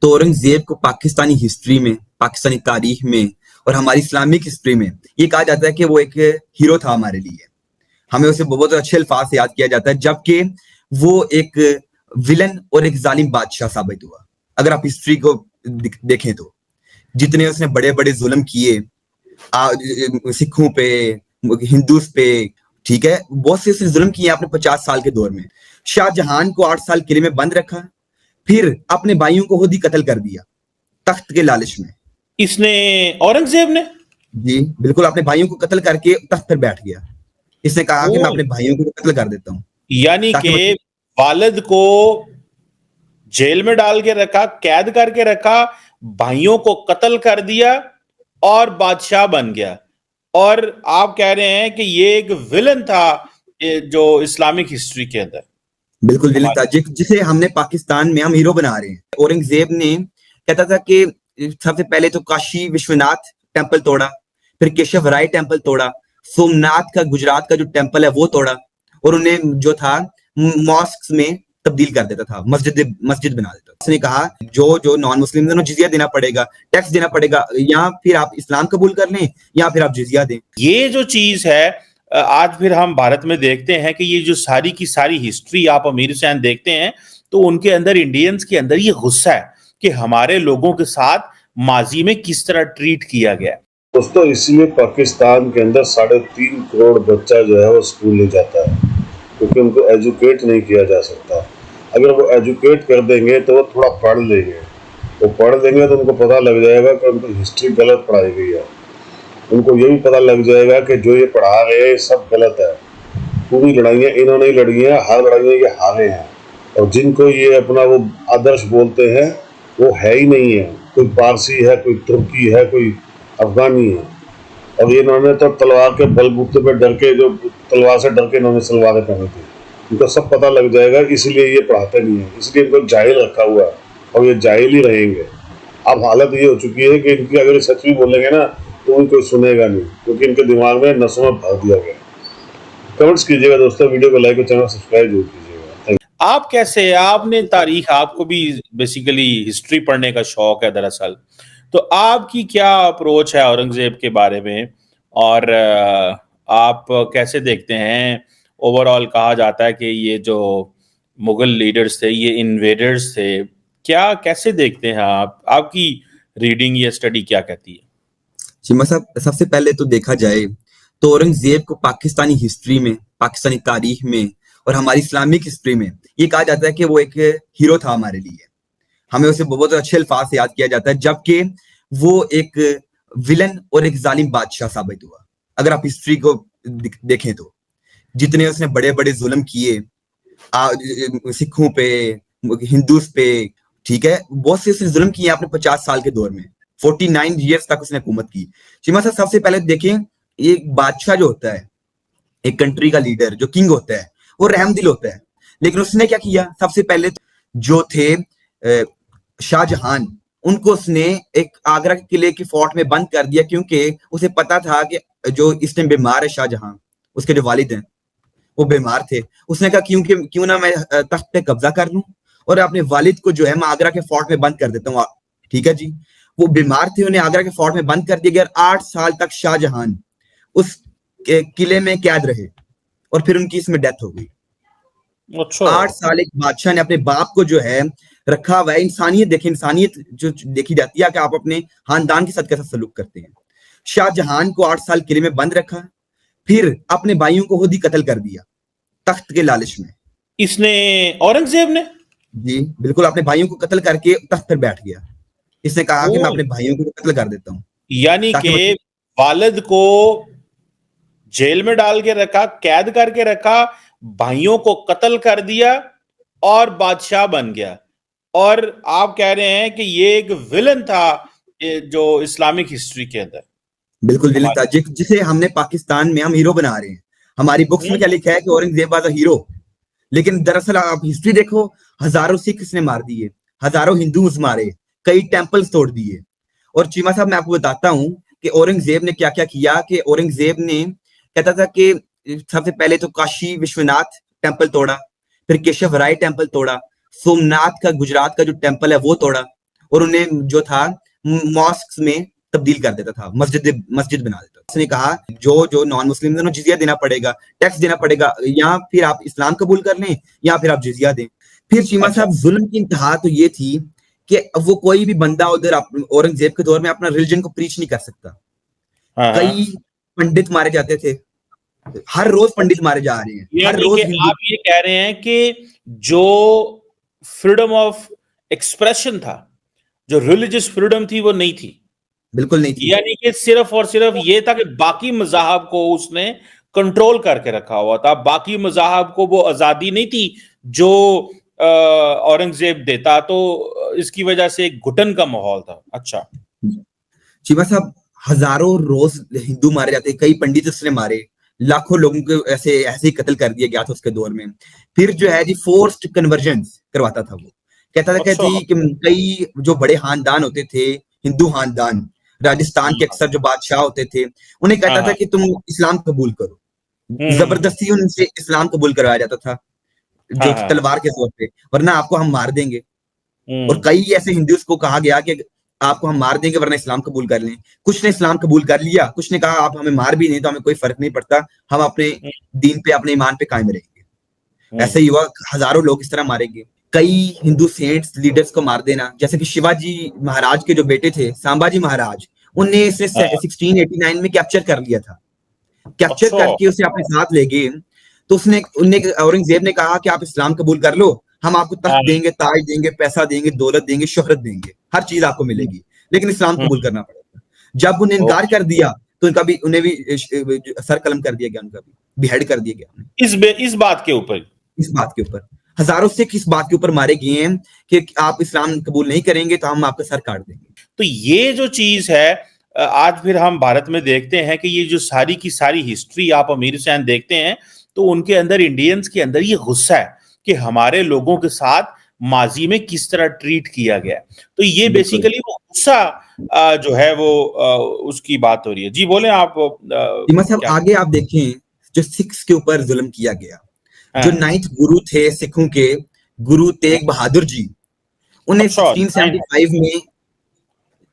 तो औरंगजेब को पाकिस्तानी हिस्ट्री में, पाकिस्तानी तारीख में और हमारी इस्लामिक हिस्ट्री में ये कहा जाता है कि वो एक हीरो था हमारे लिए। हमें उसे बहुत अच्छे अल्फाज से याद किया जाता है, जबकि वो एक विलन और एक जालिम बादशाह साबित हुआ। अगर आप हिस्ट्री को देखें तो जितने उसने बड़े बड़े जुल्म किए सिखों पे, हिंदूस पे, ठीक है, बहुत से उसने जुल्म किए आपने 50 साल के दौर में। शाहजहां को 8 साल किले में बंद रखा, फिर अपने भाइयों को खुद ही कत्ल कर दिया तख्त के लालच में। इसने औरंगजेब ने? जी बिल्कुल, अपने भाइयों को कत्ल करके तख्त पर बैठ गया। इसने कहा कि मैं अपने भाइयों को कत्ल कर देता हूँ। यानी कि वालिद को जेल में डाल के रखा, कैद करके रखा, भाइयों को कत्ल कर दिया और बादशाह बन गया। और आप कह रहे हैं कि ये एक विलन था जो इस्लामिक हिस्ट्री के अंदर। बिल्कुल विलन था जिसे हमने पाकिस्तान में हम हीरो बना रहे हैं। औरंगजेब ने कहता था कि सबसे पहले तो काशी विश्वनाथ टेम्पल तोड़ा, फिर केशव राय टेम्पल तोड़ा, सोमनाथ का गुजरात का जो टेम्पल है वो तोड़ा, और उन्हें जो था मॉस्क में तब्दील कर देता था, मस्जिद बना देता था। उसने कहा जो नॉन मुस्लिम है जिजिया देना पड़ेगा, टैक्स देना पड़ेगा, या फिर आप इस्लाम कबूल कर लें या फिर आप जिजिया दें। ये जो चीज है आज फिर हम भारत में देखते हैं कि ये जो सारी की सारी हिस्ट्री आप अमीर हुसैन देखते हैं तो उनके अंदर, इंडियंस के अंदर ये गुस्सा है कि हमारे लोगों के साथ माजी में किस तरह ट्रीट किया गया। दोस्तों, इसलिए पाकिस्तान के अंदर 3.5 करोड़ बच्चा जो है वो स्कूल नहीं जाता है, क्योंकि उनको एजुकेट नहीं किया जा सकता। अगर वो एजुकेट कर देंगे तो वो थोड़ा पढ़ लेंगे, वो पढ़ लेंगे तो उनको पता लग जाएगा कि उनको हिस्ट्री गलत पढ़ाई गई है। उनको ये भी पता लग जाएगा कि जो ये पढ़ा रहे हैं सब गलत है। पूरी लड़ाइयाँ इन्होंने ही लड़ी हैं, हर लड़ाइयाँ ये हारे हैं, और जिनको ये अपना वो आदर्श बोलते हैं वो है ही नहीं है। कोई पारसी है, कोई तुर्की है, कोई अफगानी है, और इन्होंने तो तलवार के बलबूते पे डर के, जो तलवार से डर के इन्होंने सलवारें पहनी थी। इनको सब पता लग जाएगा, इसलिए ये पढ़ाते नहीं है, इसलिए इनको जाहिल रखा हुआ है और ये जाहिल ही रहेंगे। अब हालत ये हो चुकी है कि इनकी अगर सच भी बोलेंगे ना तो उनको कोई सुनेगा नहीं, क्योंकि इनके दिमाग में नसों में भर दिया गया। कमेंट्स कीजिएगा दोस्तों, वीडियो को लाइक और चैनल सब्सक्राइब जरूर कीजिएगा। आप कैसे, आपने तारीख, आपको भी बेसिकली हिस्ट्री पढ़ने का शौक है दरअसल, तो आपकी क्या अप्रोच है औरंगजेब के बारे में, और आप कैसे देखते हैं? ओवरऑल कहा जाता है कि ये जो मुगल लीडर्स थे ये इन्वेडर्स थे, क्या कैसे देखते हैं आप? आपकी रीडिंग या स्टडी क्या कहती है? चिमा साहब, सबसे पहले तो देखा जाए तो औरंगजेब को पाकिस्तानी हिस्ट्री में, पाकिस्तानी तारीख में और हमारी इस्लामिक हिस्ट्री में ये कहा जाता है कि वो एक हीरो था हमारे लिए। हमें उसे बहुत अच्छे अल्फाज से याद किया जाता है, जबकि वो एक विलन और एक जालिम बादशाह साबित हुआ। अगर आप हिस्ट्री को देखें तो जितने उसने बड़े बड़े जुल्म किए सिखों पे, हिंदूस पे, ठीक है, बहुत से उसने जुल्म किए आपने 50 साल के दौर में। 49 ईयर्स तक उसने हुकूमत की। चिमा साहब, सबसे पहले देखें, एक बादशाह जो होता है, एक कंट्री का लीडर जो किंग होता है, वो रहमदिल होता है, लेकिन उसने क्या किया? सबसे पहले जो थे शाहजहां, उनको उसने एक आगरा के किले के फोर्ट में बंद कर दिया, क्योंकि उसे पता था कि जो इस टाइम बीमार है शाहजहां, उसके जो वालिद हैं वो बीमार थे। उसने कहा क्यों ना मैं तख्त पे कब्जा कर लूं और अपने वालिद को जो है मैं आगरा के फोर्ट में बंद कर देता हूँ। ठीक है जी, वो बीमार थे, उन्हें आगरा के फोर्ट में बंद कर दिया गया। 8 साल तक शाहजहां उस किले में कैद रहे और फिर उनकी इसमें डेथ हो गई। 8 साल एक बादशाह ने अपने बाप को जो है रखा हुआ है। इंसानियत देखें, इंसानियत जो देखी जाती है कि आप अपने खानदान के साथ कैसा सलूक करते हैं। शाहजहां को 8 साल किले में बंद रखा, फिर अपने भाइयों को खुद ही कत्ल कर दिया तख्त के लालच में। इसने, औरंगजेब ने? जी बिल्कुल, अपने भाइयों को कत्ल करके तख्त पर बैठ गया। इसने कहा कि मैं अपने भाइयों को कत्ल कर देता हूँ। यानी कि वालिद को जेल में डाल के रखा, कैद करके रखा, भाइयों को कत्ल कर दिया और बादशाह बन गया। और आप कह रहे हैं कि ये एक विलन था जो इस्लामिक हिस्ट्री के अंदर। बिल्कुल विलन था जिसे हमने पाकिस्तान में हम हीरो बना रहे हैं। हमारी बुक्स में क्या लिखा है कि औरंगजेब वाज अ हीरो, लेकिन दरअसल आप हिस्ट्री देखो, हजारों सिख इसने मार दिए, हजारों हिंदूज मारे, कई टेम्पल्स तोड़ दिए। और चीमा साहब, मैं आपको बताता हूँ कि औरंगजेब ने क्या क्या किया। कि औरंगजेब ने कहता था कि सबसे पहले तो काशी विश्वनाथ टेम्पल तोड़ा, फिर केशव राय टेम्पल तोड़ा, सोमनाथ का गुजरात का जो टेम्पल है वो तोड़ा, और उन्हें जो था मॉस्क में तब्दील कर देता था, मस्जिद मस्जिद बना देता था। उसने कहा जो जो नॉन मुस्लिम उन्हें जिजिया देना पड़ेगा, टैक्स देना पड़ेगा, या फिर आप इस्लाम कबूल कर लें या फिर आप जिजिया दें। फिर चीमा अच्छा। साहब जुल्म की इंतहा तो ये थी कि अब वो कोई भी बंदा उधर औरंगजेब के दौर में अपना रिलीजन को प्रीच नहीं कर सकता। हाँ हाँ। कई पंडित मारे जाते थे, हर रोज पंडित मारे जा रहे हैं, हर यानी कि रोज हिंदू। आप ये कह रहे हैं कि जो फ्रीडम ऑफ एक्सप्रेशन था, जो रिलीजियस फ्रीडम थी, वो नहीं थी। बिल्कुल नहीं थी। यानी कि सिर्फ और सिर्फ ये था कि बाकी मज़ाहब को उसने कंट्रोल करके रखा हुआ था, बाकी मज़ाहब को वो आज़ादी नहीं थी जो औरंगजेब देता, तो इसकी वजह से एक घुटन का माहौल था। अच्छा। चीमा साहब हजारों रोज हिंदू मारे जाते, कई पंडित उसने मारे, लाखों लोगों को ऐसे ऐसे ही कत्ल कर दिया गया था उसके दौर में। फिर जो है जी फोर्स्ड कन्वर्जन करवाता था वो, कहता था अच्छा। कि कई जो बड़े खानदान होते थे, हिंदू खानदान, राजस्थान के अक्सर जो बादशाह होते थे, उन्हें हाँ कहता था हाँ। कि तुम इस्लाम कबूल करो। हम्म। जबरदस्ती उनसे इस्लाम कबूल करवाया जाता था, हाँ जो कि हाँ। तलवार के जोर पे, वरना आपको हम मार देंगे। और हम्म। कई ऐसे हिंदूज को कहा गया कि आपको हम मार देंगे वरना इस्लाम कबूल कर लें। कुछ ने इस्लाम कबूल कर लिया, कुछ ने कहा आप हमें मार भी नहीं तो हमें कोई फर्क नहीं पड़ता, हम अपने दीन पे, अपने ईमान पे कायम रहेंगे। हम्म। ऐसे ही हुआ, हजारों लोग इस तरह मारे गए। कई हिंदू सेंट्स लीडर्स को मार देना, जैसे कि शिवाजी महाराज के जो बेटे थे संभाजी महाराज, उन्हें इसे हाँ। 1689 में कैप्चर कर लिया था। कैप्चर अच्छा। करके उसे अपने साथ ले गए, तो उसने उन्हें औरंगजेब ने कहा कि आप इस्लाम कबूल कर लो, हम आपको तख्त हाँ। देंगे, ताज देंगे, पैसा देंगे, दौलत देंगे, शोहरत देंगे, हर चीज आपको मिलेगी, लेकिन इस्लाम हम्म। कबूल करना पड़ेगा। जब उन्हें इनकार कर दिया तो उनका भी, उन्हें भी सर कलम कर दिया गया, उनका भी बिहेड कर दिया गया इस बात के ऊपर। इस बात के ऊपर। हजारों सिख इस बात के ऊपर मारे गए हैं कि आप इस्लाम कबूल नहीं करेंगे तो हम आपका सर काट देंगे। तो ये जो चीज है, आज फिर हम भारत में देखते हैं कि ये जो सारी की सारी हिस्ट्री आप अमीर हुसैन देखते हैं, तो उनके अंदर, इंडियंस के अंदर ये गुस्सा है कि हमारे लोगों के साथ माजी में किस तरह ट्रीट किया गया। तो ये बिल्कुल। बेसिकली वो गुस्सा जो है वो उसकी बात हो रही है। जी बोले आप। इमा साहब क्या? आगे आप देखें, जो सिख्स के ऊपर जुल्म किया गया, जो हाँ। 9th गुरु थे सिखों के, गुरु तेग बहादुर जी, उन्हें अच्छा। 1675 में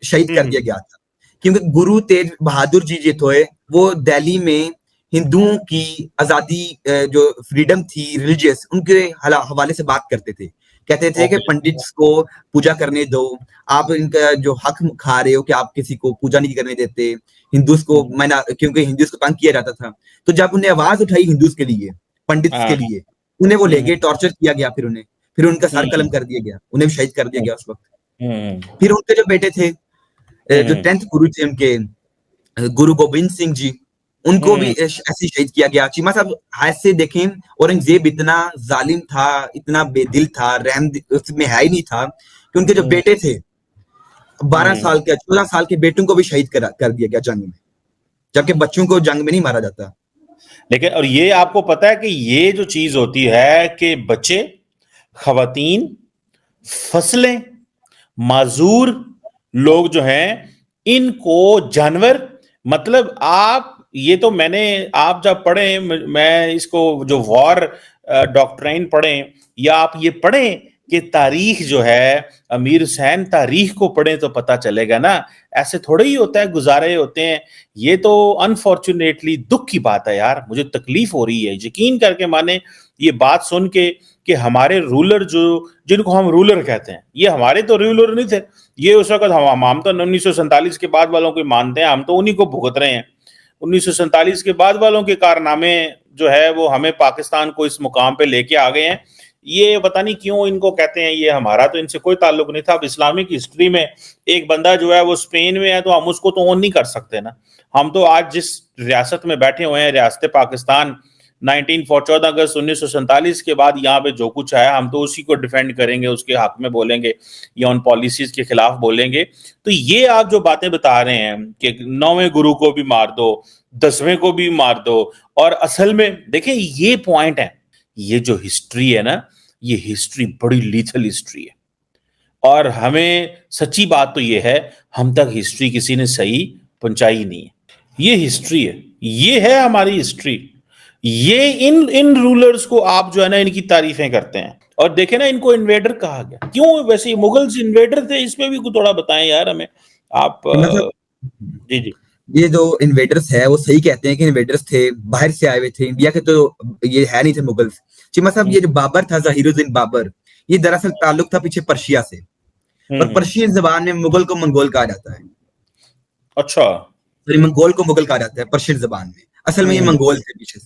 शहीद कर हम्म। दिया गया था। क्योंकि गुरु तेग बहादुर जी जो थे वो दिल्ली में हिंदुओं की आजादी, जो फ्रीडम थी रिलीजियस, उनके हवाले से बात करते थे। कहते थे कि ओके। पंडित को पूजा करने दो, आप इनका जो हक खा रहे हो कि आप किसी को पूजा नहीं करने देते, हिंदूज को मैंने, क्योंकि हिंदूज को तंग किया जाता था। तो जब उन्हें आवाज उठाई हिंदूज के लिए, पंडित के हाँ। लिए, उन्हें वो ले हम्म। गए, टॉर्चर किया गया, फिर उनका सर हम्म। कलम कर दिया गया, उन्हें भी शहीद कर दिया गया उस वक्त। हम्म। फिर उनके जो बेटे थे, जो हम्म। 10th गुरु थे उनके, गुरु गोबिंद सिंह जी, उनको भी हम्म। ऐसे ही शहीद किया गया। चीमा साहब ऐसे देखें, औरंगजेब इतना जालिम था, इतना बेदिल था, रहम उसमें है ही नहीं था कि उनके जो हम्म। बेटे थे, 12 हम्म। साल के, 14 साल के बेटों को भी शहीद कर दिया गया जंग में, जबकि बच्चों को जंग में नहीं मारा जाता। लेकिन और ये आपको पता है कि ये जो चीज होती है कि बच्चे, खवातीन, फसलें, माजूर लोग जो हैं, इनको जानवर, मतलब आप, ये तो मैंने, आप जब पढ़ें, मैं इसको जो वॉर डॉक्ट्राइन पढ़ें, या आप ये पढ़ें कि तारीख जो है, अमीर हुसैन तारीख को पढ़ें तो पता चलेगा ना। ऐसे थोड़े ही होता है, गुजारे होते हैं। ये तो अनफॉर्चुनेटली दुख की बात है यार, मुझे तकलीफ हो रही है यकीन करके माने ये बात सुन के कि हमारे रूलर, जो जिनको हम रूलर कहते हैं, ये हमारे तो रूलर नहीं थे। ये उस वक्त हम तो 1947 के बाद वालों को मानते हैं, हम तो उन्हीं को भुगत रहे हैं। 1947 के बाद वालों के कारनामे जो है वो हमें पाकिस्तान को इस मुकाम पे लेके आ गए हैं। ये पता नहीं क्यों इनको कहते हैं, ये हमारा तो इनसे कोई ताल्लुक नहीं था। अब इस्लामिक हिस्ट्री में एक बंदा जो है वो स्पेन में है, तो हम उसको तो ऑन नहीं कर सकते ना। हम तो आज जिस रियासत में बैठे हुए हैं, रियासत पाकिस्तान, 14 अगस्त 1947 के बाद यहाँ पे जो कुछ आया, हम तो उसी को डिफेंड करेंगे, उसके हक में बोलेंगे या उन पॉलिसीज के खिलाफ बोलेंगे। तो ये आप जो बातें बता रहे हैं कि 9वें गुरु को भी मार दो, 10वें को भी मार दो, और असल में देखें ये पॉइंट है, ये जो हिस्ट्री है ना, ये हिस्ट्री बड़ी लीथल हिस्ट्री है। और हमें सच्ची बात तो ये है, हम तक हिस्ट्री किसी ने सही पहुंचाई नहीं है। ये हिस्ट्री है, ये है हमारी हिस्ट्री। ये इन इन रूलर्स को आप जो है ना, इनकी तारीफें करते हैं, और देखे ना, इनको इन्वेडर कहा गया, क्यों? वैसे मुगल्स इन्वेडर थे, इसमें भी कुछ थोड़ा बताएं यार हमें आप। कि मतलब जी जी। ये जो इन्वेडर्स है वो सही कहते हैं कि इन्वेडर्स थे, बाहर से आए हुए थे, इंडिया के तो ये है नहीं थे मुगल्स। चिमा साहब, ये जो बाबर था, ज़हीरुद्दीन बाबर, ये दरअसल ताल्लुक था पीछे पर्शिया से, और पर्शियन जबान में मुगल को मंगोल कहा जाता है। अच्छा। सॉरी, मंगोल को मुगल कहा जाता है पर्शियन जबान में, असल में ये मंगोल थे पीछे से।